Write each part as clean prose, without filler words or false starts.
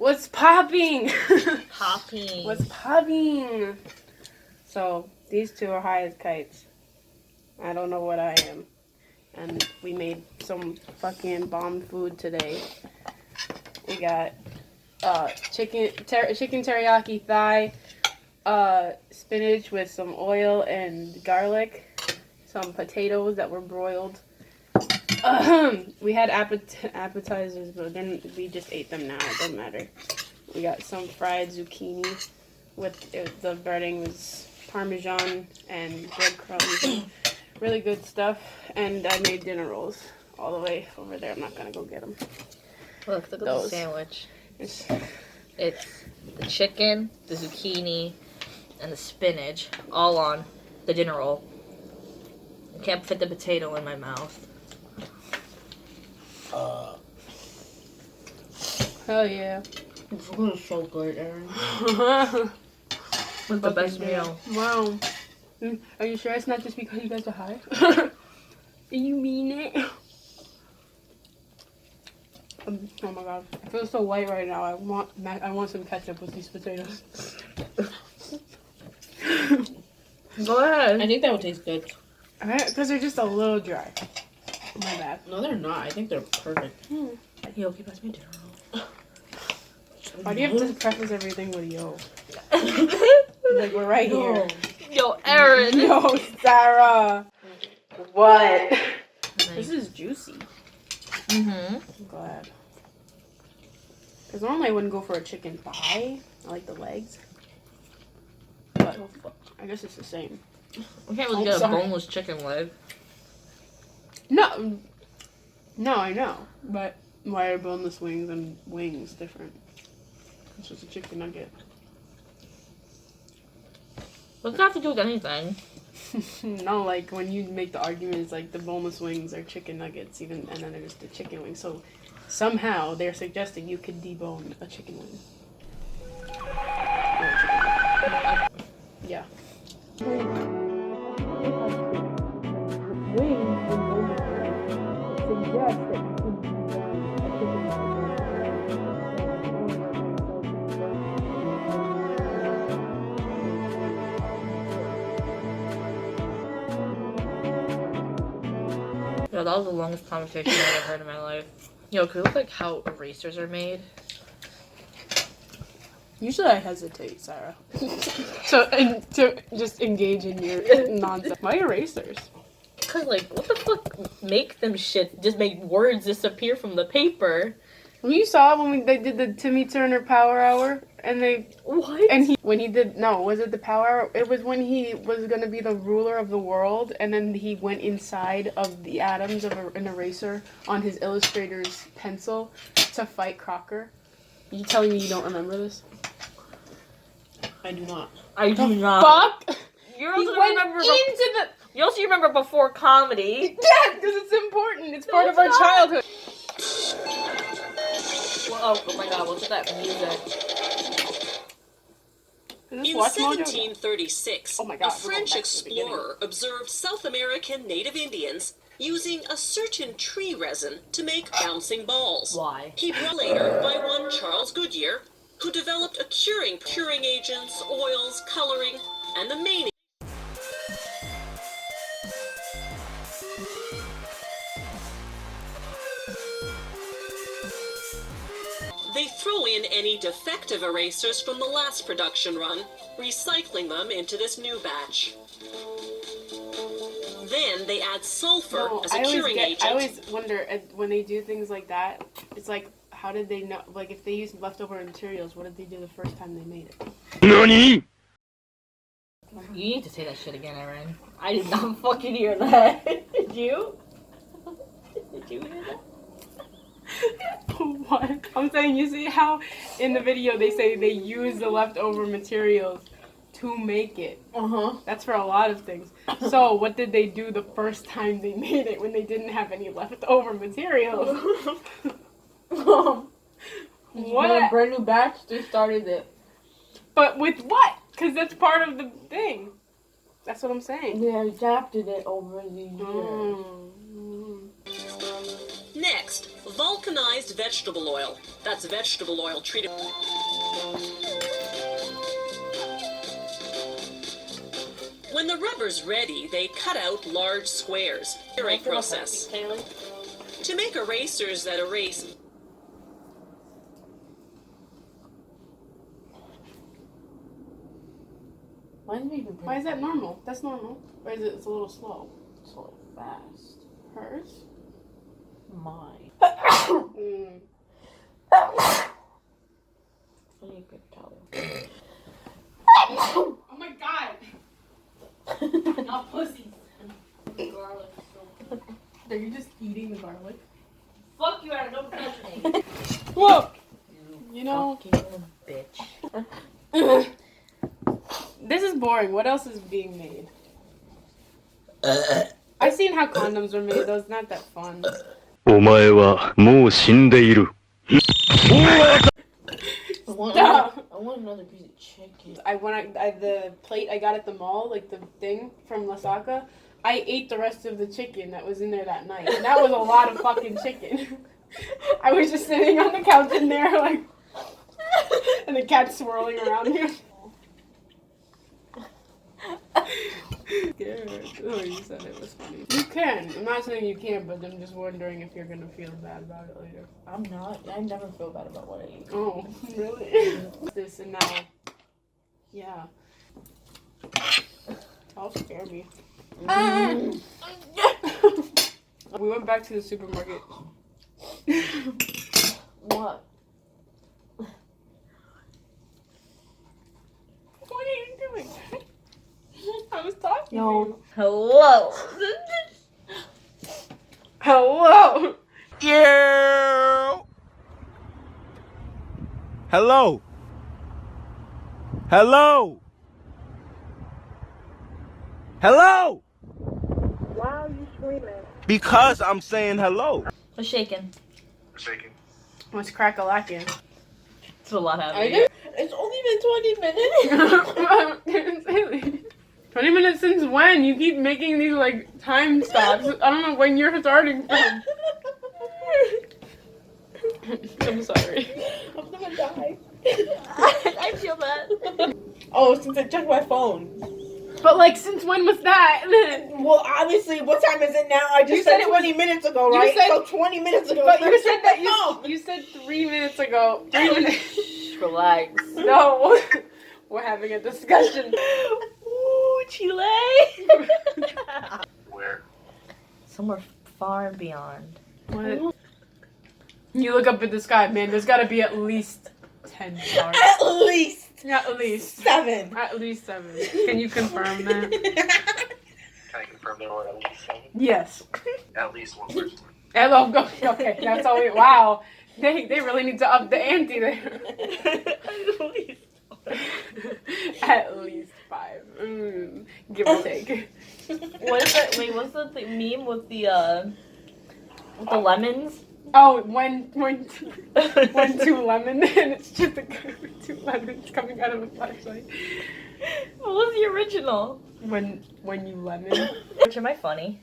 What's popping? Popping. What's popping? So, these two are high as kites. I don't know what I am. And we made some fucking bomb food today. We got chicken teriyaki thigh, spinach with some oil and garlic, some potatoes that were broiled. We had appetizers, but then we just ate them now. It doesn't matter. We got some fried zucchini with the breading was Parmesan and breadcrumbs. Really good stuff. And I made dinner rolls all the way over there. I'm not going to go get them. Look at the sandwich. It's the chicken, the zucchini, and the spinach all on the dinner roll. I can't fit the potato in my mouth. Hell yeah. This food is so good, Erin. It's the best meal. Wow. Are you sure it's not just because you guys are high? You mean it? Oh my god. I feel so white right now. I want some ketchup with these potatoes. Go ahead. I think that would taste good. Because they're just a little dry. My bad. No, they're not. I think they're perfect. Yo, okay, pass me a dinner roll. Why do you have to preface everything with yo? Like, we're right here. Yo, Erin. Yo, Sarah. What? This is juicy. Mm-hmm. I'm glad. Because normally I wouldn't go for a chicken thigh. I like the legs. But I guess it's the same. We can't really get a boneless chicken leg. No, I know. But why are boneless wings and wings different? It's just a chicken nugget. What's that have to do with anything? No, like when you make the argument, it's like the boneless wings are chicken nuggets, and then there's the chicken wings. So somehow they're suggesting you could debone a chicken wing. Yeah. Yo, that was the longest conversation I've ever heard in my life. Yo, could you look like how erasers are made? Usually I hesitate, Sarah. to just engage in your nonsense. Why erasers? Cause like, what the fuck make them shit? Just make words disappear from the paper. You saw when they did the Timmy Turner Power Hour, and they what? And was it the Power Hour? It was when he was gonna be the ruler of the world, and then he went inside of the atoms of an eraser on his illustrator's pencil to fight Crocker. You telling me you don't remember this? I do not. I do not. Fuck! You also remember before comedy. Yeah, because it's important. It's part of our childhood. Oh my god, what's that music? In 1736, oh my God, a French explorer observed South American native Indians using a certain tree resin to make bouncing balls. Why? He brought later by one Charles Goodyear, who developed a curing agents, oils, coloring, and the main They throw in any defective erasers from the last production run, recycling them into this new batch. Then they add sulfur as a curing agent. I always wonder, when they do things like that, it's like, how did they know, like, if they used leftover materials, what did they do the first time they made it? NANI?! You need to say that shit again, Erin. I did not fucking hear that. Did you? Did you hear that? What? I'm saying, you see how in the video they say they use the leftover materials to make it. That's for a lot of things. So what did they do the first time they made it when they didn't have any leftover materials? What? A brand new batch, they started it. But with what? Because that's part of the thing. That's what I'm saying. They adapted it over the years. Next, vulcanized vegetable oil. That's vegetable oil treated. When the rubber's ready, they cut out large squares. Curate process. To make erasers that erase. Why is that normal? That's normal. Or is it's a little slow? It's a little fast. Hers? Mine. Mm. I need a good towel. Oh my god! Not pussies. Garlic. Are you just eating the garlic? Fuck you, Adam. Don't touch me. Whoa! You know, Fucking bitch. this is boring. What else is being made? I've seen how condoms are made, though. It's not that fun. お前はもう死んでいる。 I want another piece of chicken. The plate I got at the mall, like the thing from Lasaka, I ate the rest of the chicken that was in there that night. And that was a lot of fucking chicken. I was just sitting on the couch in there, like, and the cat swirling around me. Scared. Oh, you said it was funny. You can. I'm not saying you can't, but I'm just wondering if you're gonna feel bad about it later. I'm not. I never feel bad about what I eat. Oh, really? This and now. Yeah. Don't scare me. We went back to the supermarket. What? What are you doing? I was talking to No. you. Hello. Hello. Yeah. Hello. Hello. Hello. Why are you screaming? Because I'm saying hello. What's shaking? What's crack-a-lacking? It's a lot I happening. did. It's only been 20 minutes. 20 minutes since when? You keep making these like time stops. I don't know when you're starting from. I'm sorry. I'm gonna die. I feel bad. Oh, since I checked my phone. But like, since when was that? Well, obviously, what time is it now? I just You said said it was- 20 minutes ago, you right? said- So 20 minutes ago. But I you said checked that my phone. you said 3 minutes ago. 3 minutes. Relax. No, we're having a discussion. Ooh, Chile. Where? Somewhere far and beyond. What? You look up at the sky, man. There's got to be at least 10 stars. At least Yeah, at least. 7. At least 7. Can you confirm that? Can I confirm there were at least 7? Yes. At least one person. Hello, go. Okay, that's all we. Wow. They really need to up the ante there. At least 5. Give or take. What is that? Wait, what's the meme with the lemons? Oh, when 2 lemon, and it's just a guy with 2 lemons coming out of a flashlight. What was the original? When you lemon. Which am I funny?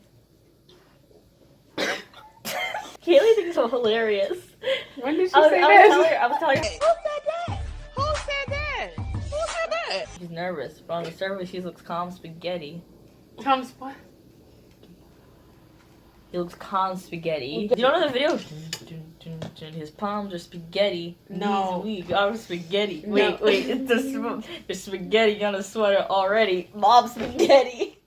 Kaylee thinks I'm hilarious. When did she I was say telling this? her. I was telling her. Who said that? Who said that? Who said that? She's nervous, but on the surface she looks calm spaghetti. Tom's what? He looks calm spaghetti. You don't know the video? His palms are spaghetti. No. Knees weak. I'm spaghetti. No. Wait. There's spaghetti on his sweater already. Mom spaghetti.